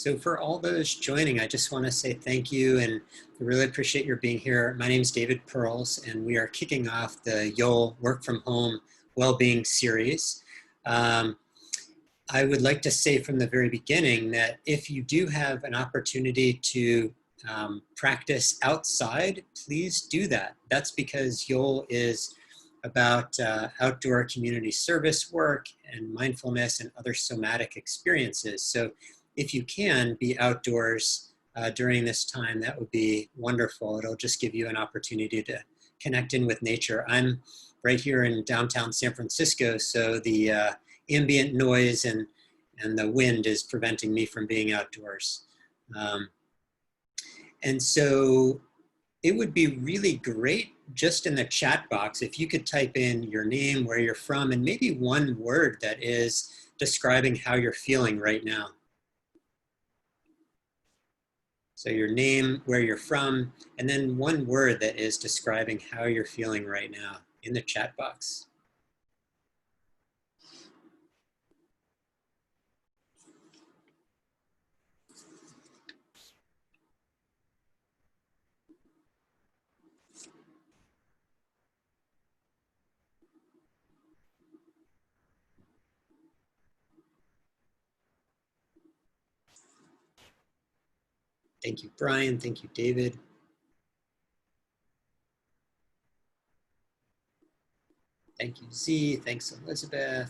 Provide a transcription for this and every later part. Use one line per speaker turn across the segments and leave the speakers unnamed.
So for all those joining, I just want to say thank you and I really appreciate your being here. My name is David Perls and we are kicking off the YOL Work From Home Wellbeing Series. I would like to say from the very beginning that if you do have an opportunity to practice outside, please do that. That's because YOL is about outdoor community service work and mindfulness and other somatic experiences. So if you can be outdoors during this time, that would be wonderful. It'll just give you an opportunity to connect in with nature. I'm right here in downtown San Francisco, so the ambient noise and the wind is preventing me from being outdoors. And so it would be really great just in the chat box if you could type in your name, where you're from, and maybe one word that is describing how you're feeling right now. So your name, where you're from, and then one word that is describing how you're feeling right now in the chat box. Thank you, Brian. Thank you, David. Thank you, Z. Thanks, Elizabeth.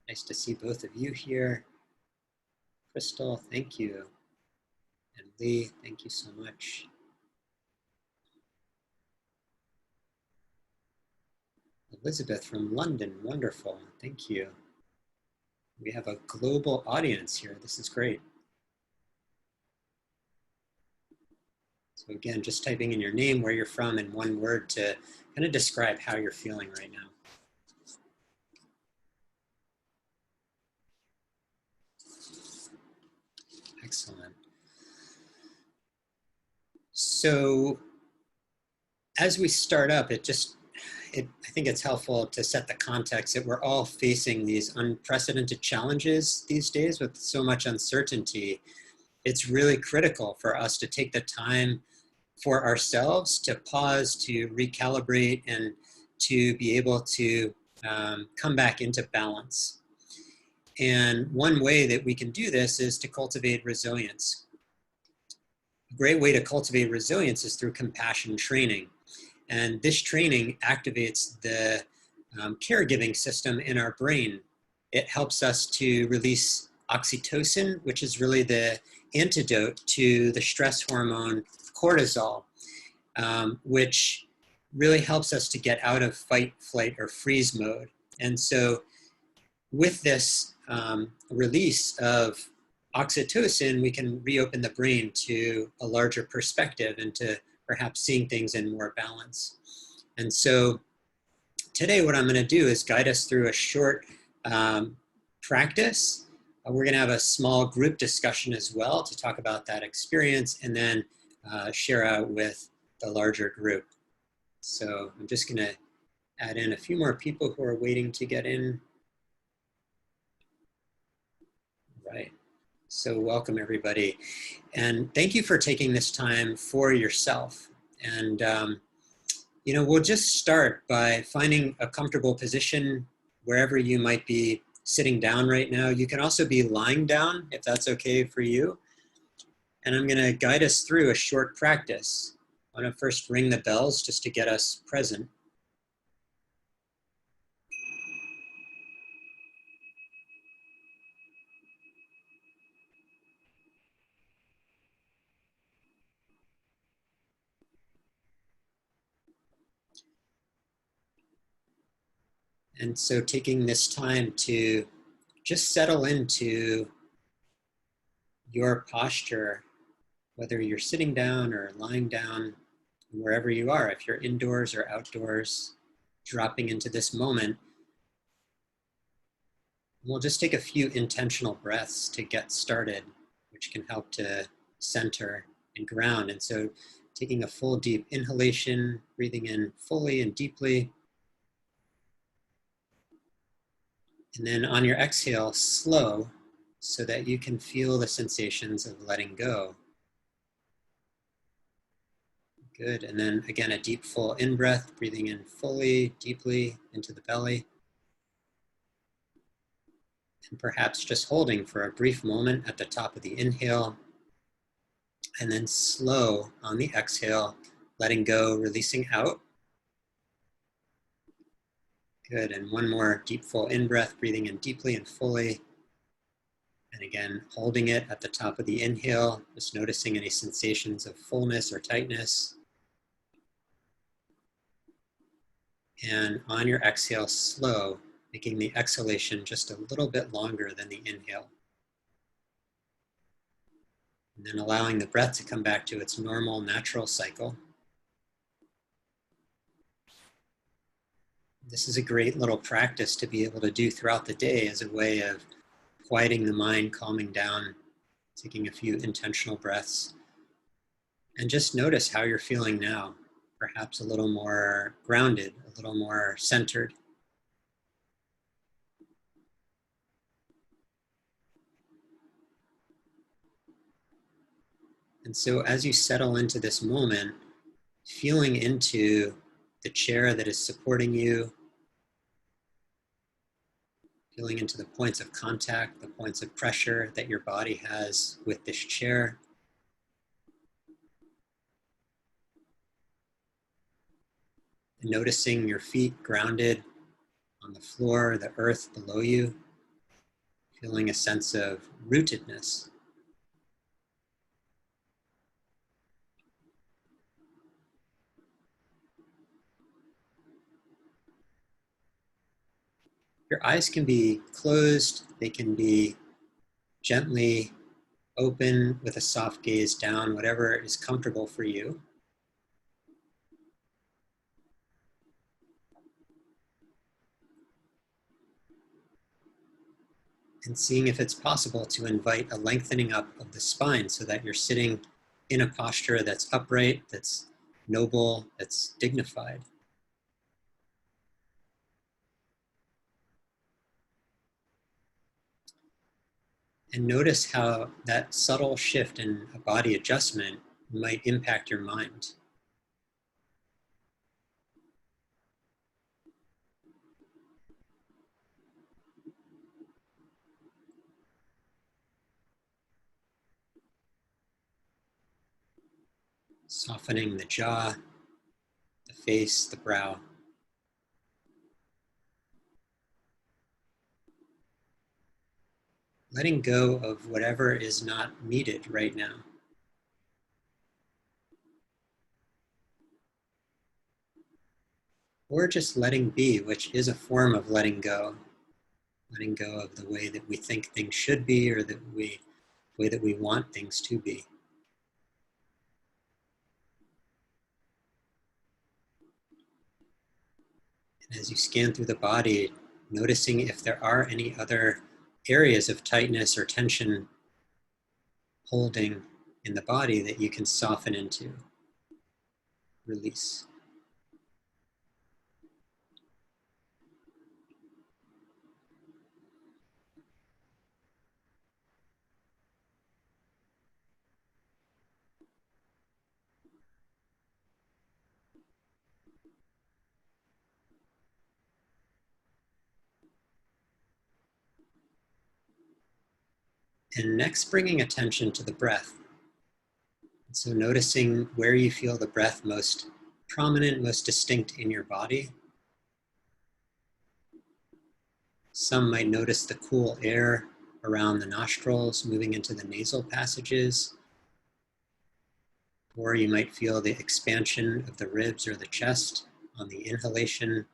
Nice to see both of you here. Crystal, thank you. And Lee, thank you so much. Elizabeth from London, wonderful. Thank you. We have a global audience here. This is great. So again, just typing in your name, where you're from, and one word to kind of describe how you're feeling right now. Excellent. So as we start up, I think it's helpful to set the context that we're all facing these unprecedented challenges these days with so much uncertainty. It's really critical for us to take the time for ourselves to pause, to recalibrate, and to be able to come back into balance. And one way that we can do this is to cultivate resilience. A great way to cultivate resilience is through compassion training. And this training activates the caregiving system in our brain. It helps us to release oxytocin, which is really the antidote to the stress hormone cortisol, which really helps us to get out of fight, flight, or freeze mode. And so with this release of oxytocin, we can reopen the brain to a larger perspective and to perhaps seeing things in more balance. And so today what I'm going to do is guide us through a short practice. We're going to have a small group discussion as well to talk about that experience, and then share out with the larger group. So I'm just going to add in a few more people who are waiting to get in. Right. So welcome everybody. And thank you for taking this time for yourself. And, you know, we'll just start by finding a comfortable position wherever you might be sitting down right now. You can also be lying down if that's okay for you. And I'm going to guide us through a short practice. I want to first ring the bells just to get us present. And so taking this time to just settle into your posture, whether you're sitting down or lying down, wherever you are, if you're indoors or outdoors, dropping into this moment. We'll just take a few intentional breaths to get started, which can help to center and ground. And so taking a full deep inhalation, breathing in fully and deeply. And then on your exhale, slow, so that you can feel the sensations of letting go. Good, and then again, a deep, full in-breath, breathing in fully, deeply into the belly. And perhaps just holding for a brief moment at the top of the inhale, and then slow on the exhale, letting go, releasing out. Good, and one more deep, full in-breath, breathing in deeply and fully. And again, holding it at the top of the inhale, just noticing any sensations of fullness or tightness. And on your exhale, slow, making the exhalation just a little bit longer than the inhale. And then allowing the breath to come back to its normal, natural cycle. This is a great little practice to be able to do throughout the day as a way of quieting the mind, calming down, taking a few intentional breaths. And just notice how you're feeling now. Perhaps a little more grounded, a little more centered. And so as you settle into this moment, feeling into the chair that is supporting you, feeling into the points of contact, the points of pressure that your body has with this chair. And noticing your feet grounded on the floor, the earth below you, feeling a sense of rootedness. Your eyes can be closed, they can be gently open with a soft gaze down, whatever is comfortable for you. And seeing if it's possible to invite a lengthening up of the spine so that you're sitting in a posture that's upright, that's noble, that's dignified. And notice how that subtle shift in a body adjustment might impact your mind. Softening the jaw, the face, the brow. Letting go of whatever is not needed right now. Or just letting be, which is a form of letting go. Letting go of the way that we think things should be or the way that we want things to be. And as you scan through the body, noticing if there are any other areas of tightness or tension holding in the body that you can soften into, release. And next, bringing attention to the breath. So noticing where you feel the breath most prominent, most distinct in your body. Some might notice the cool air around the nostrils moving into the nasal passages. Or you might feel the expansion of the ribs or the chest on the inhalation.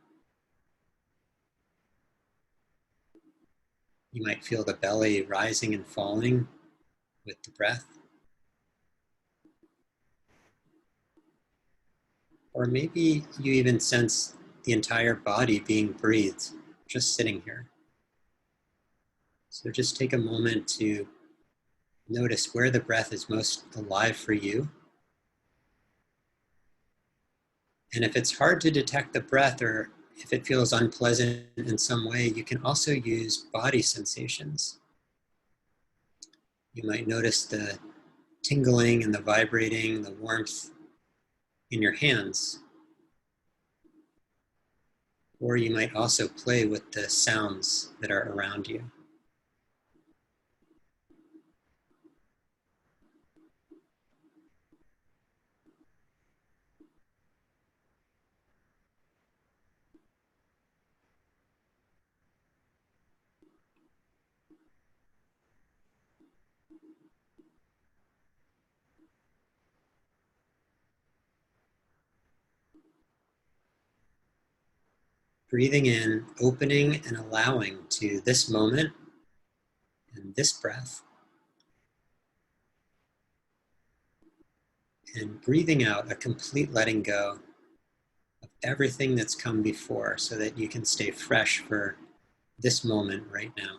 You might feel the belly rising and falling with the breath. Or maybe you even sense the entire body being breathed, just sitting here. So just take a moment to notice where the breath is most alive for you. And if it's hard to detect the breath or if it feels unpleasant in some way, you can also use body sensations. You might notice the tingling and the vibrating, the warmth in your hands. Or you might also play with the sounds that are around you. Breathing in, opening and allowing to this moment and this breath. And breathing out a complete letting go of everything that's come before so that you can stay fresh for this moment right now.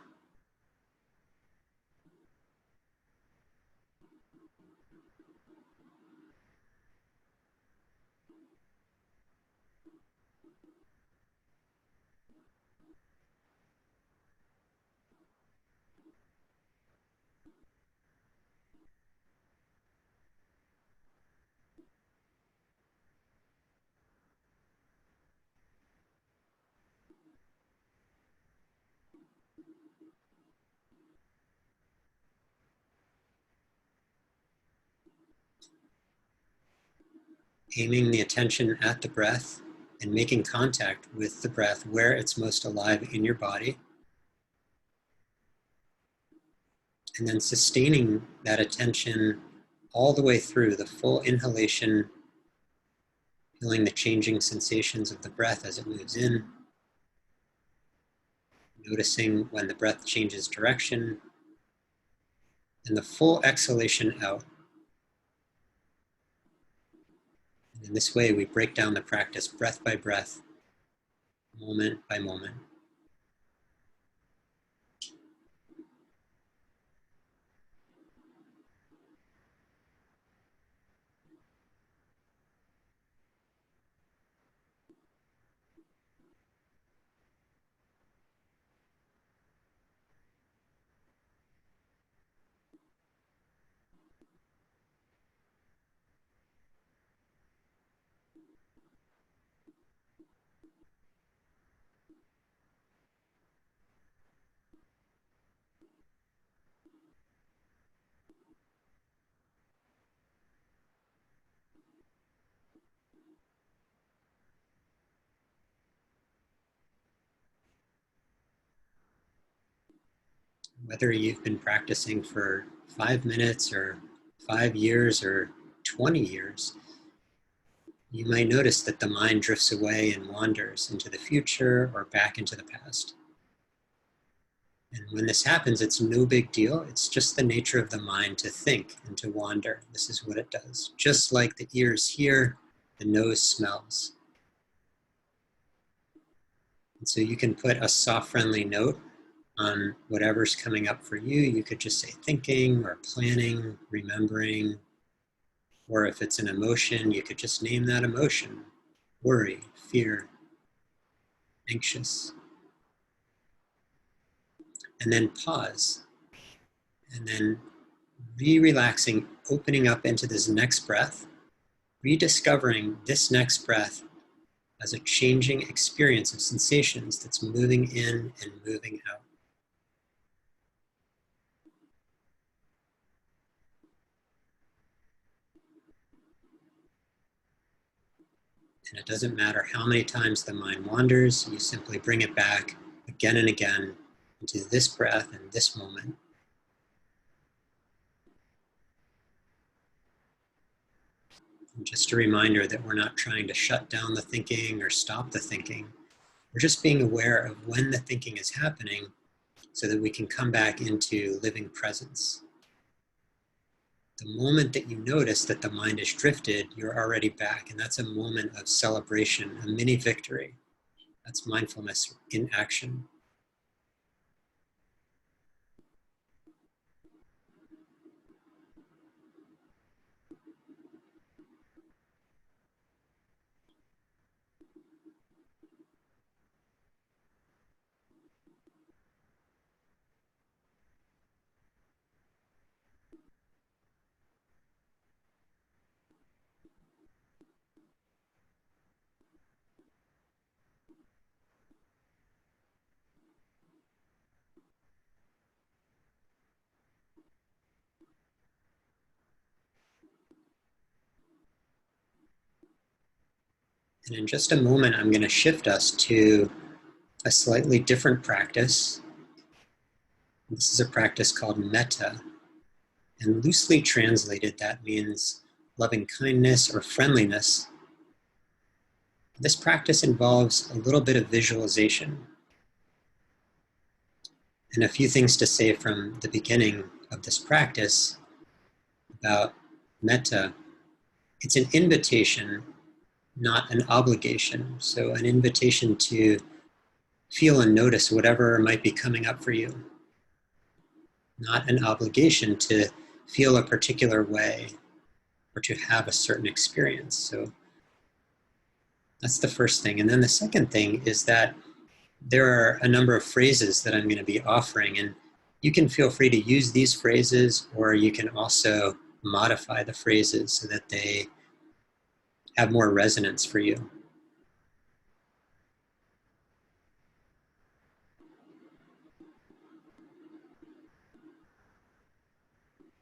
Aiming the attention at the breath and making contact with the breath where it's most alive in your body. And then sustaining that attention all the way through the full inhalation, feeling the changing sensations of the breath as it moves in, noticing when the breath changes direction, and the full exhalation out. And in this way, we break down the practice breath by breath, moment by moment. Whether you've been practicing for 5 minutes or 5 years or 20 years, you might notice that the mind drifts away and wanders into the future or back into the past. And when this happens, it's no big deal. It's just the nature of the mind to think and to wander. This is what it does. Just like the ears hear, the nose smells. And so you can put a soft, friendly note on whatever's coming up for you. You could just say thinking or planning, remembering, or if it's an emotion, you could just name that emotion: worry, fear, anxious. And then pause. And then re-relaxing, opening up into this next breath, rediscovering this next breath as a changing experience of sensations that's moving in and moving out. And it doesn't matter how many times the mind wanders, you simply bring it back again and again into this breath and this moment. And just a reminder that we're not trying to shut down the thinking or stop the thinking. We're just being aware of when the thinking is happening so that we can come back into living presence. The moment that you notice that the mind is drifted, you're already back. And that's a moment of celebration, a mini victory. That's mindfulness in action. And in just a moment, I'm going to shift us to a slightly different practice. This is a practice called metta. And loosely translated, that means loving kindness or friendliness. This practice involves a little bit of visualization. And a few things to say from the beginning of this practice about metta. It's an invitation, not an obligation. So an invitation to feel and notice whatever might be coming up for you. Not an obligation to feel a particular way or to have a certain experience. So that's the first thing. And then the second thing is that there are a number of phrases that I'm going to be offering, and you can feel free to use these phrases, or you can also modify the phrases so that they have more resonance for you.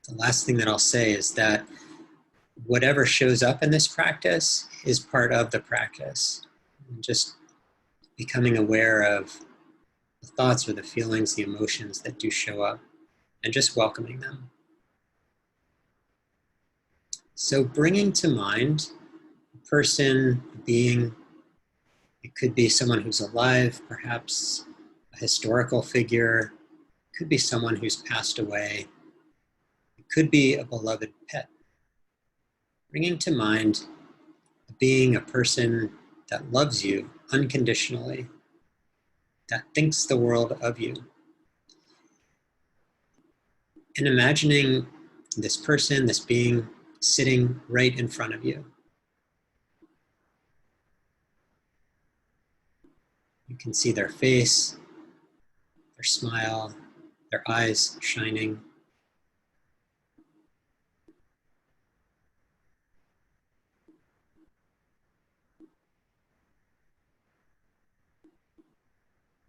The last thing that I'll say is that whatever shows up in this practice is part of the practice. And just becoming aware of the thoughts or the feelings, the emotions that do show up, and just welcoming them. So bringing to mind a person, a being, it could be someone who's alive, perhaps a historical figure, it could be someone who's passed away, it could be a beloved pet. Bringing to mind a being, a person that loves you unconditionally, that thinks the world of you. And imagining this person, this being, sitting right in front of you. You can see their face, their smile, their eyes shining.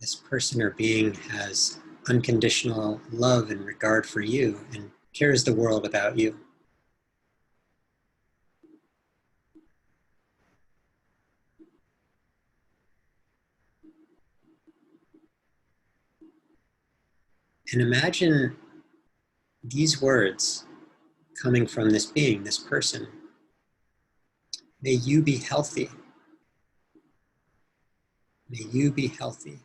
This person or being has unconditional love and regard for you and cares the world about you. And imagine these words coming from this being, this person. May you be healthy. May you be healthy.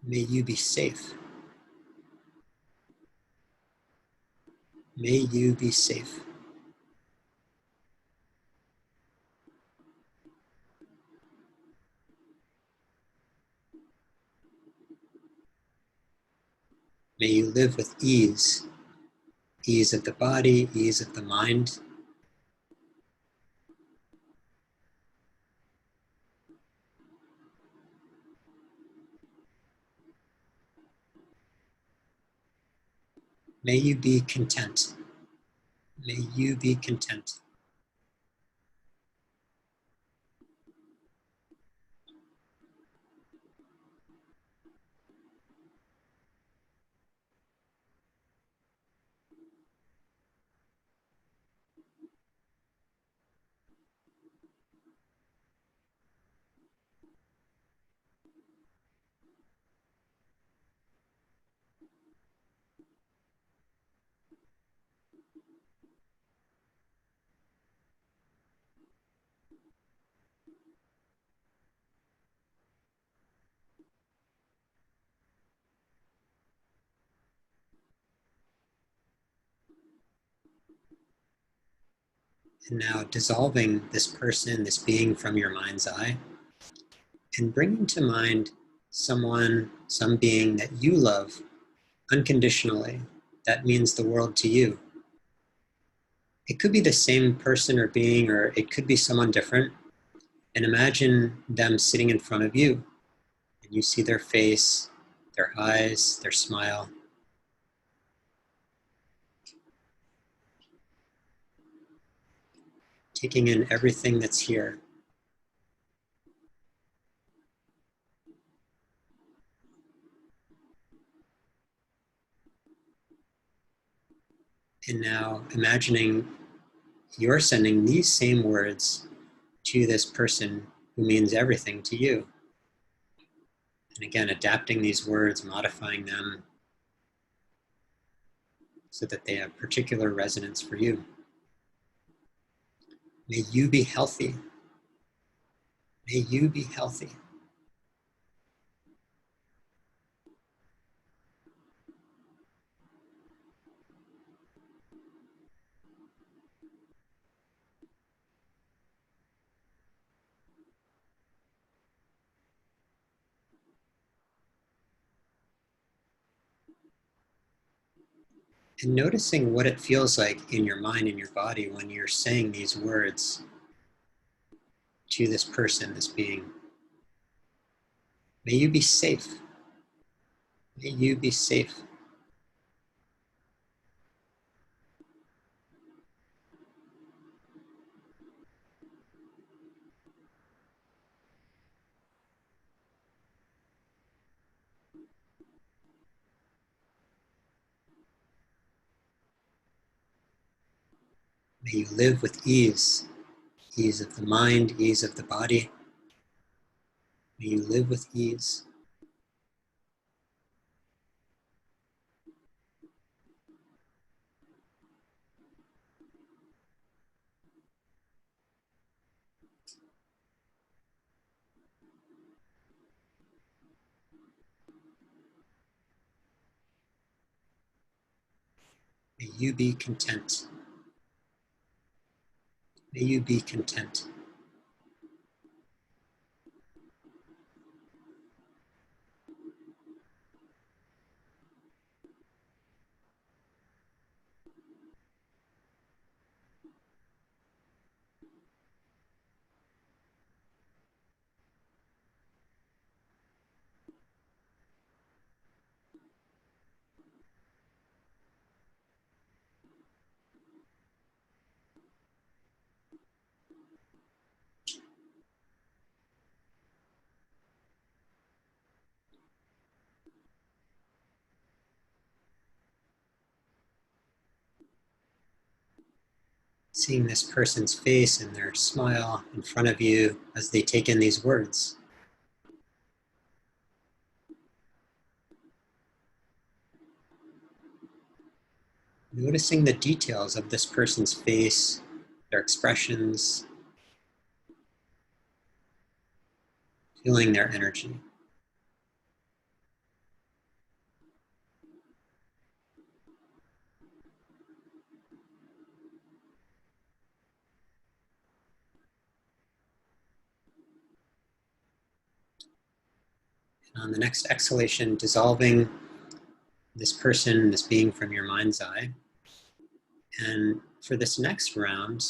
May you be safe. May you be safe. May you live with ease, ease of the body, ease of the mind. May you be content. May you be content. And now dissolving this person, this being from your mind's eye, and bringing to mind someone, some being that you love unconditionally, that means the world to you. It could be the same person or being, or it could be someone different. And imagine them sitting in front of you, and you see their face, their eyes, their smile. Taking in everything that's here. And now imagining you're sending these same words to this person who means everything to you. And again, adapting these words, modifying them so that they have particular resonance for you. May you be healthy. May you be healthy. And noticing what it feels like in your mind and your body when you're saying these words to this person, this being. May you be safe. May you be safe. May you live with ease, ease of the mind, ease of the body. May you live with ease. May you be content. May you be content. Seeing this person's face and their smile in front of you as they take in these words. Noticing the details of this person's face, their expressions, feeling their energy. And on the next exhalation, dissolving this person, this being from your mind's eye. And for this next round,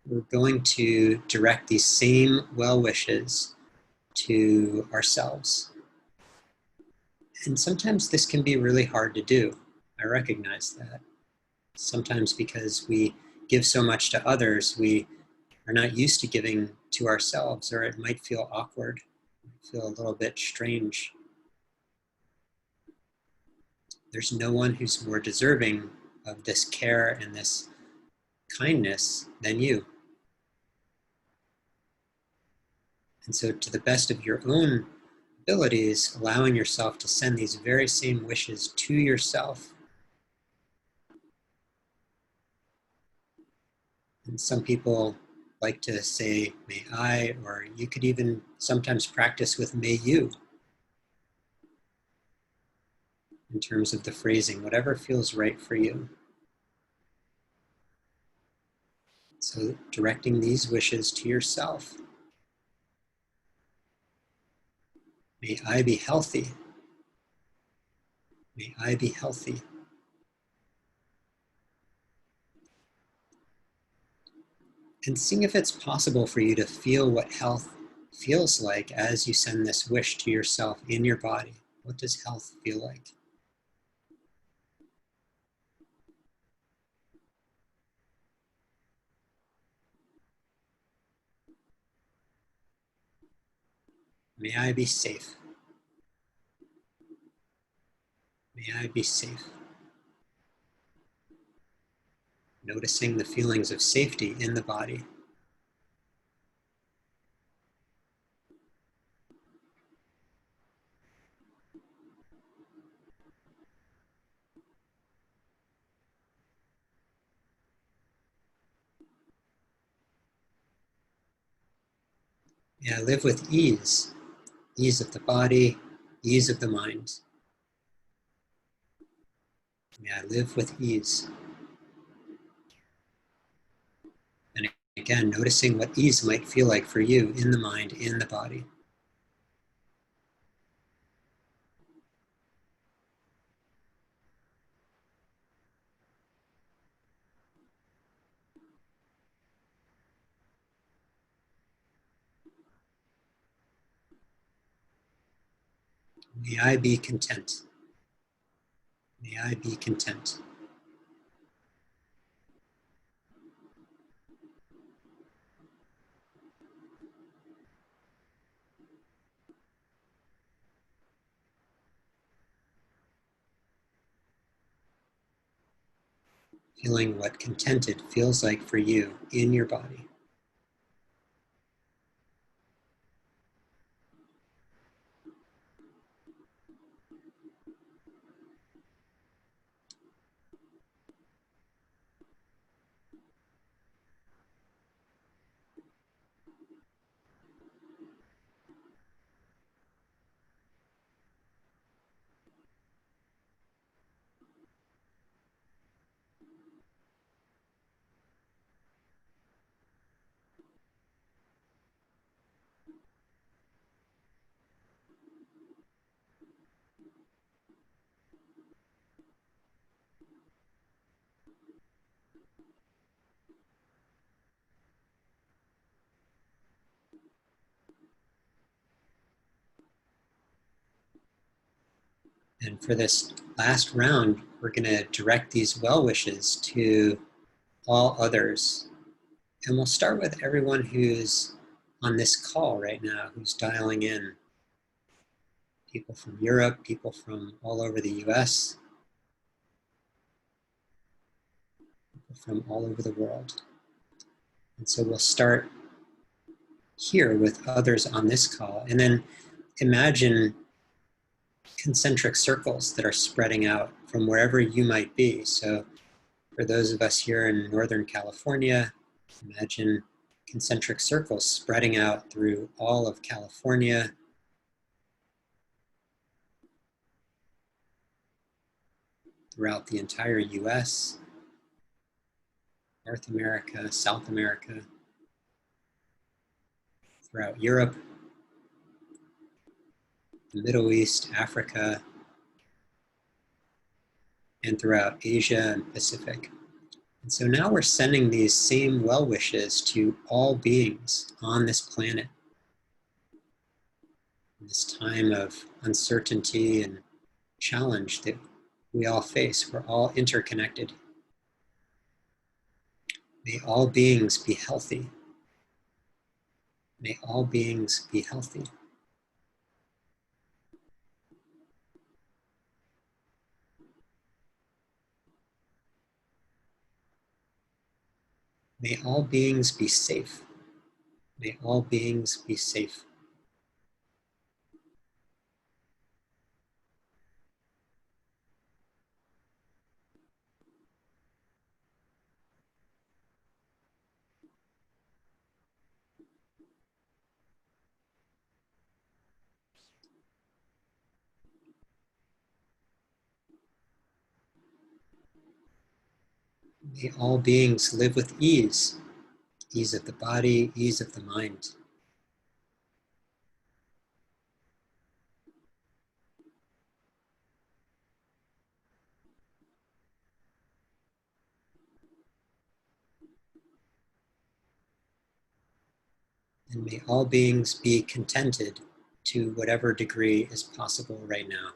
we're going to direct these same well wishes to ourselves. And sometimes this can be really hard to do. I recognize that. Sometimes because we give so much to others, we are not used to giving to ourselves, or it might feel awkward, feel a little bit strange. There's no one who's more deserving of this care and this kindness than you. And so to the best of your own abilities, allowing yourself to send these very same wishes to yourself. And some people like to say, may I, or you could even sometimes practice with may you in terms of the phrasing, whatever feels right for you. So directing these wishes to yourself. May I be healthy. May I be healthy. And seeing if it's possible for you to feel what health feels like as you send this wish to yourself in your body. What does health feel like? May I be safe. May I be safe. noticing the feelings of safety in the body. May I live with ease, ease of the body, ease of the mind. May I live with ease. And again, noticing what ease might feel like for you in the mind, in the body. May I be content. May I be content. Feeling what contented feels like for you in your body. And for this last round, we're going to direct these well wishes to all others. And we'll start with everyone who's on this call right now, who's dialing in. People from Europe, people from all over the US, people from all over the world. And so we'll start here with others on this call. And then imagine concentric circles that are spreading out from wherever you might be. So for those of us here in Northern California, imagine concentric circles spreading out through all of California, throughout the entire US, North America, South America, throughout Europe, the Middle East, Africa, and throughout Asia and Pacific. And so now we're sending these same well wishes to all beings on this planet. In this time of uncertainty and challenge that we all face, we're all interconnected. May all beings be healthy. May all beings be healthy. May all beings be safe. May all beings be safe. May all beings live with ease, ease of the body, ease of the mind. And may all beings be contented to whatever degree is possible right now.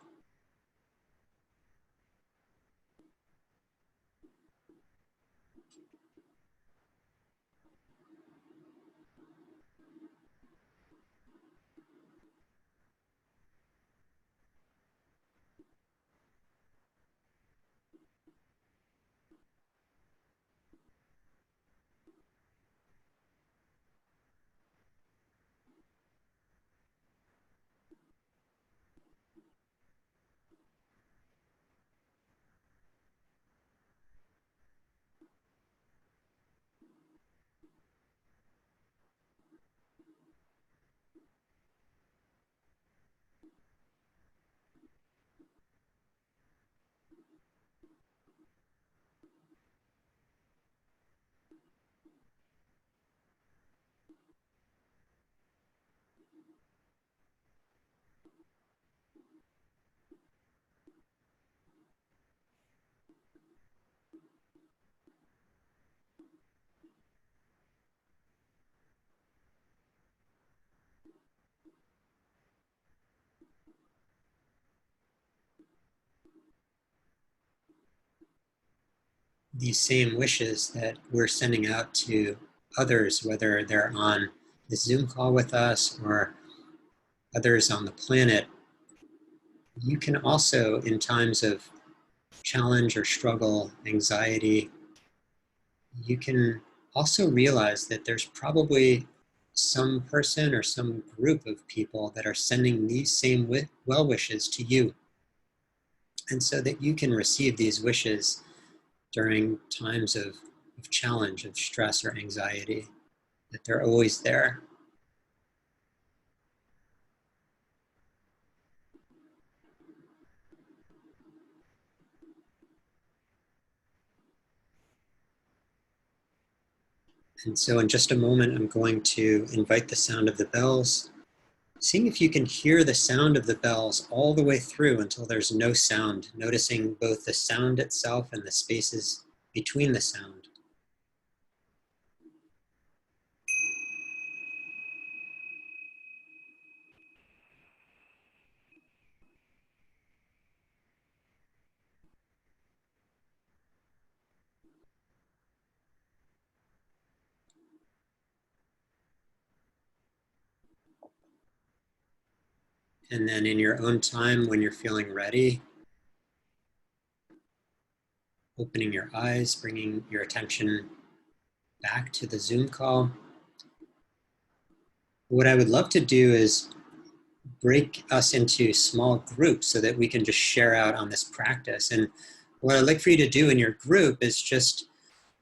these same wishes that we're sending out to others, whether they're on this Zoom call with us or others on the planet, you can also, in times of challenge or struggle, anxiety, you can also realize that there's probably some person or some group of people that are sending these same well wishes to you. And so that you can receive these wishes during times of challenge, of stress or anxiety, that they're always there. And so in just a moment, I'm going to invite the sound of the bells, seeing if you can hear the sound of the bells all the way through until there's no sound, noticing both the sound itself and the spaces between the sound. And then in your own time, when you're feeling ready, opening your eyes, bringing your attention back to the Zoom call. What I would love to do is break us into small groups so that we can just share out on this practice. And what I'd like for you to do in your group is just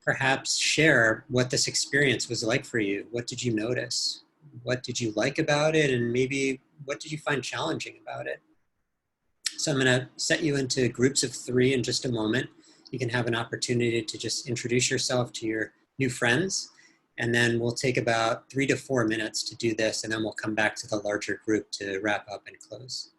perhaps share what this experience was like for you. What did you notice? What did you like about it? And maybe what did you find challenging about it? So I'm going to set you into groups of 3 in just a moment. You can have an opportunity to just introduce yourself to your new friends. And then we'll take about 3 to 4 minutes to do this. And then we'll come back to the larger group to wrap up and close.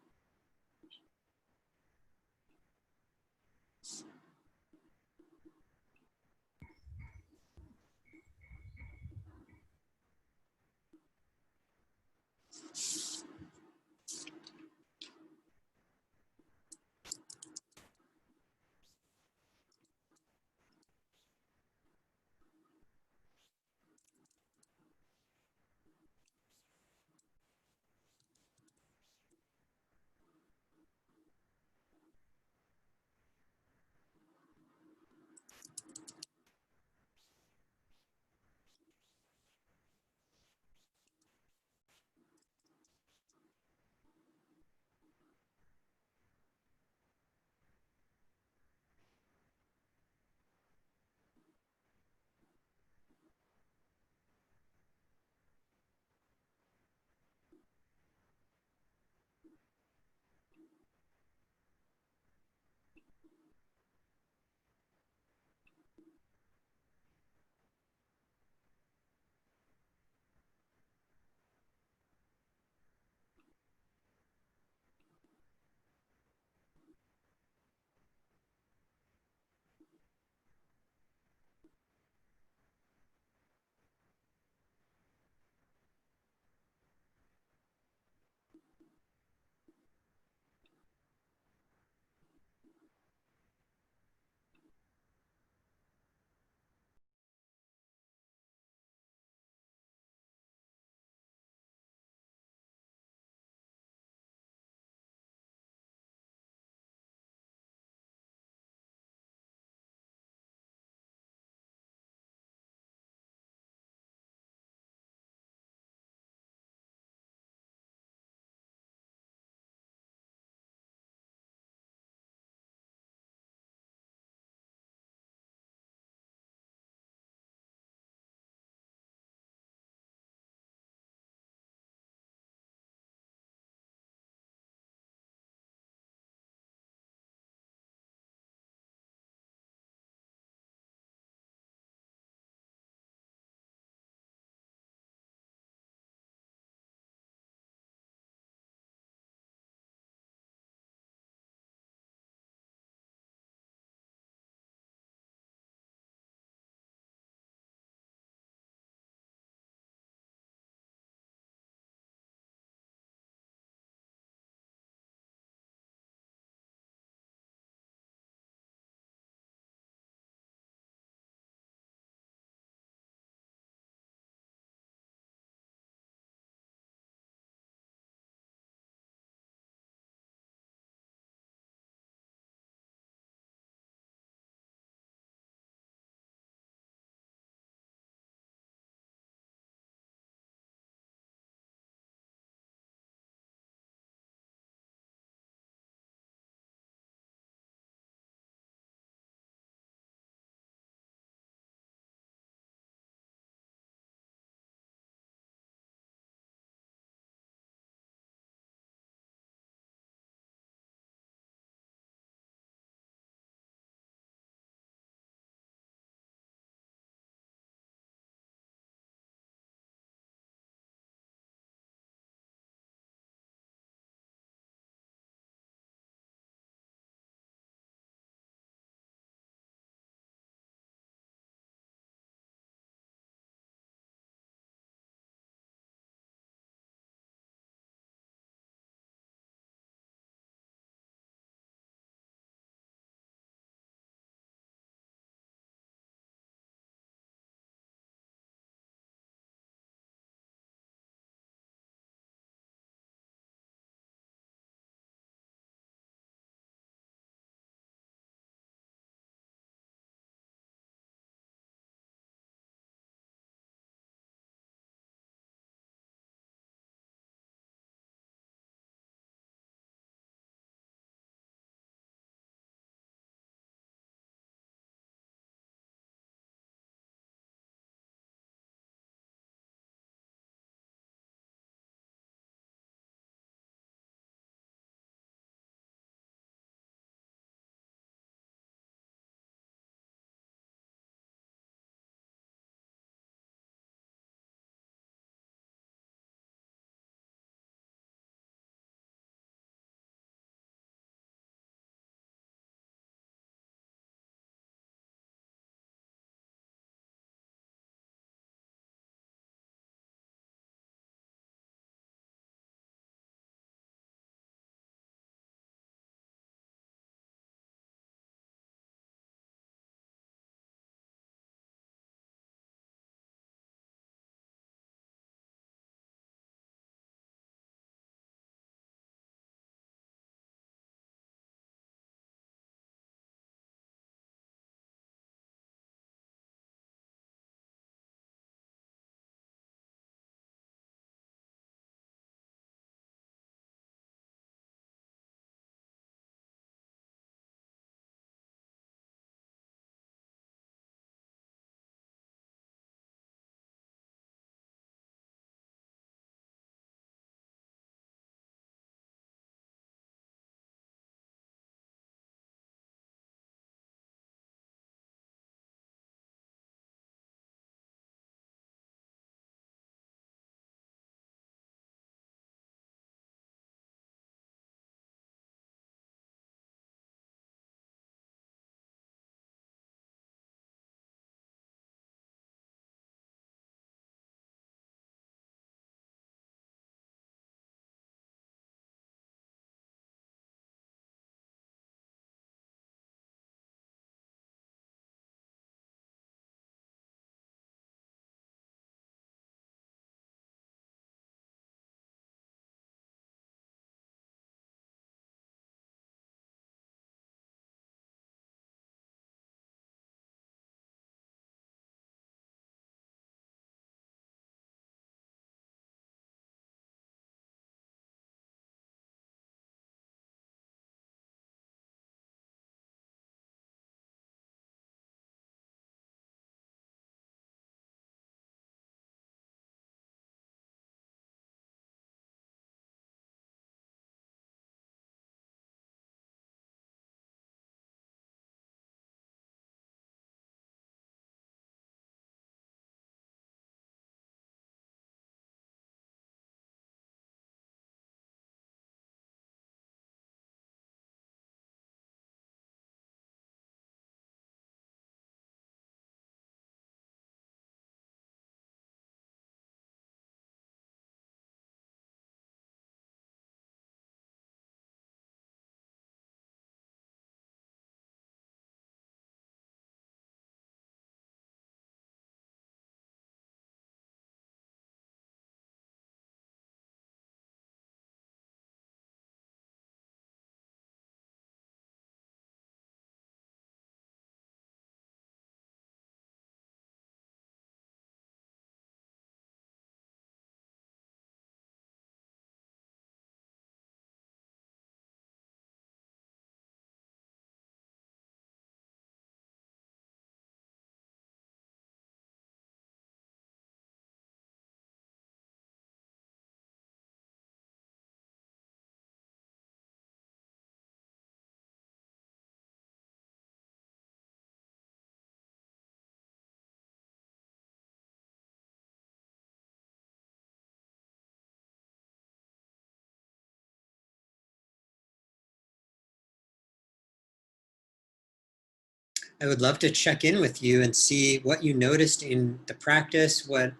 I would love to check in with you and see what you noticed in the practice. What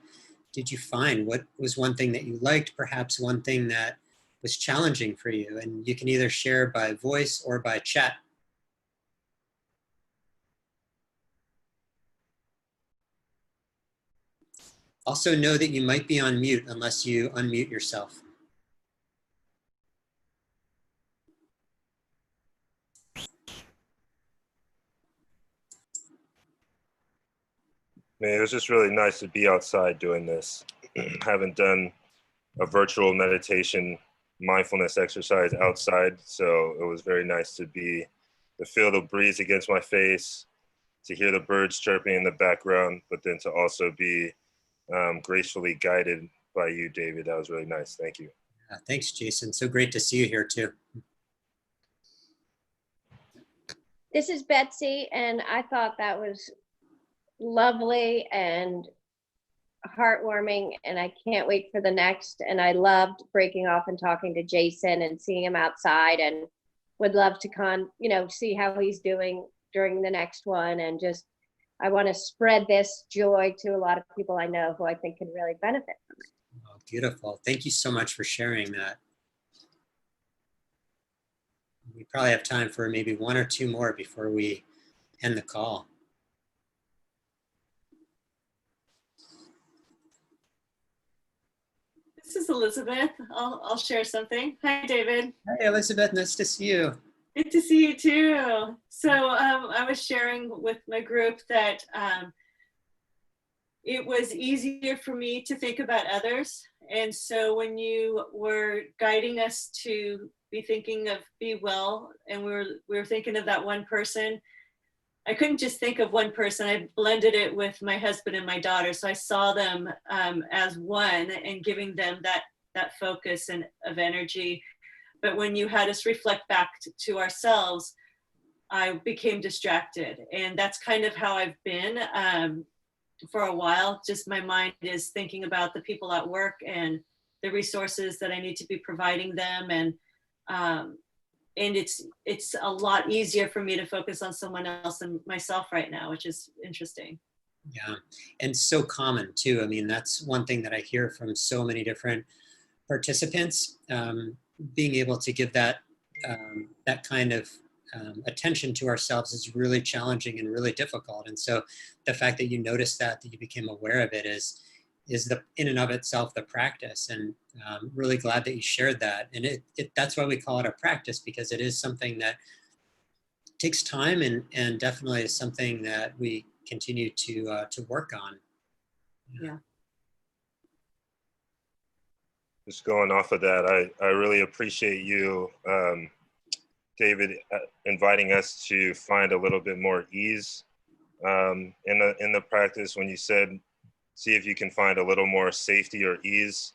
did you find? What was one thing that you liked, perhaps one thing that was challenging for you? And you can either share by voice or by chat. Also know that you might be on mute unless you unmute yourself.
Man, it was just really nice to be outside doing this. Haven't done a virtual meditation mindfulness exercise outside, so it was very nice to feel the breeze against my face, to hear the birds chirping in the background, but then to also be gracefully guided by you, David. That was really nice. Thank you.
Thanks, Jason. So great to see you here too.
This is Betsy, and I thought that was lovely and heartwarming, and I can't wait for the next. And I loved breaking off and talking to Jason and seeing him outside, and would love to see how he's doing during the next one. And just, I want to spread this joy to a lot of people I know who I think can really benefit from it.
Oh, beautiful. Thank you so much for sharing that. We probably have time for maybe one or two more before we end the call.
This is Elizabeth. I'll share something. Hi, David.
Hi, Elizabeth. Nice to see you.
Good to see you too. So I was sharing with my group that it was easier for me to think about others. And so when you were guiding us to be thinking of be well, and we were thinking of that one person, I couldn't just think of one person. I blended it with my husband and my daughter. So I saw them as one and giving them that focus and of energy. But when you had us reflect back to ourselves, I became distracted. And that's kind of how I've been for a while. Just my mind is thinking about the people at work and the resources that I need to be providing them. And it's a lot easier for me to focus on someone else than myself right now, which is interesting.
Yeah, and so common too. I mean, that's one thing that I hear from so many different participants. Being able to give that kind of attention to ourselves is really challenging and really difficult. And so the fact that you noticed that you became aware of it is the in and of itself the practice. And really glad that you shared that. And that's why we call it a practice, because it is something that takes time and definitely is something that we continue to work on.
Yeah.
Just going off of that, I really appreciate you, David, inviting us to find a little bit more ease in the practice. When you said, see if you can find a little more safety or ease,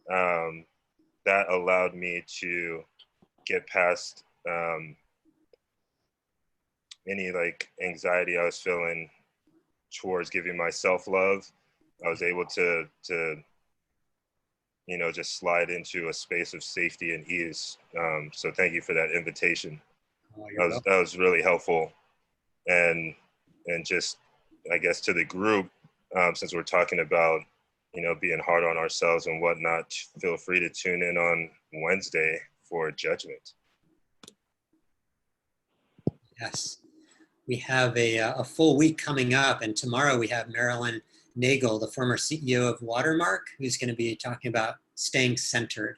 that allowed me to get past any like anxiety I was feeling towards giving myself love. I was able to just slide into a space of safety and ease. So thank you for that invitation. That was really helpful. And just, I guess, to the group, since we're talking about, being hard on ourselves and whatnot, feel free to tune in on Wednesday for Judgment.
Yes, we have a full week coming up, and tomorrow we have Marilyn Nagel, the former CEO of Watermark, who's going to be talking about staying centered.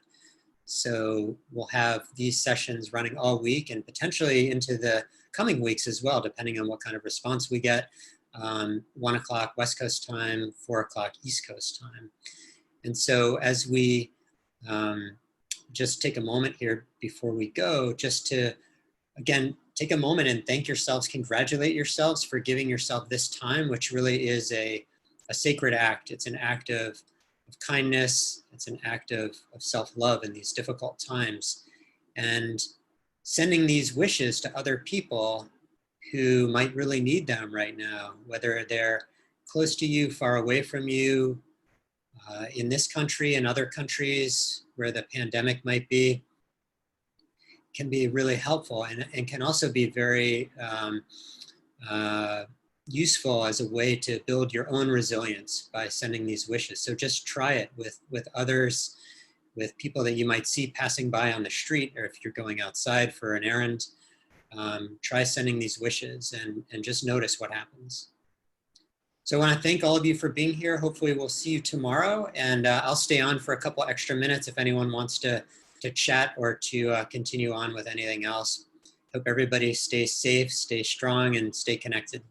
So we'll have these sessions running all week and potentially into the coming weeks as well, depending on what kind of response we get. 1 o'clock West Coast time, 4 o'clock East Coast time. And so as we just take a moment here before we go, just to, again, take a moment and thank yourselves, congratulate yourselves for giving yourself this time, which really is a sacred act. It's an act of kindness. It's an act of self-love in these difficult times. And sending these wishes to other people who might really need them right now, whether they're close to you, far away from you, in this country and other countries where the pandemic might be, can be really helpful and can also be very useful as a way to build your own resilience by sending these wishes. So just try it with others, with people that you might see passing by on the street, or if you're going outside for an errand. Try sending these wishes and just notice what happens. So I want to thank all of you for being here. Hopefully we'll see you tomorrow, and I'll stay on for a couple extra minutes if anyone wants to chat or to continue on with anything else. Hope everybody stays safe, stay strong, and stay connected.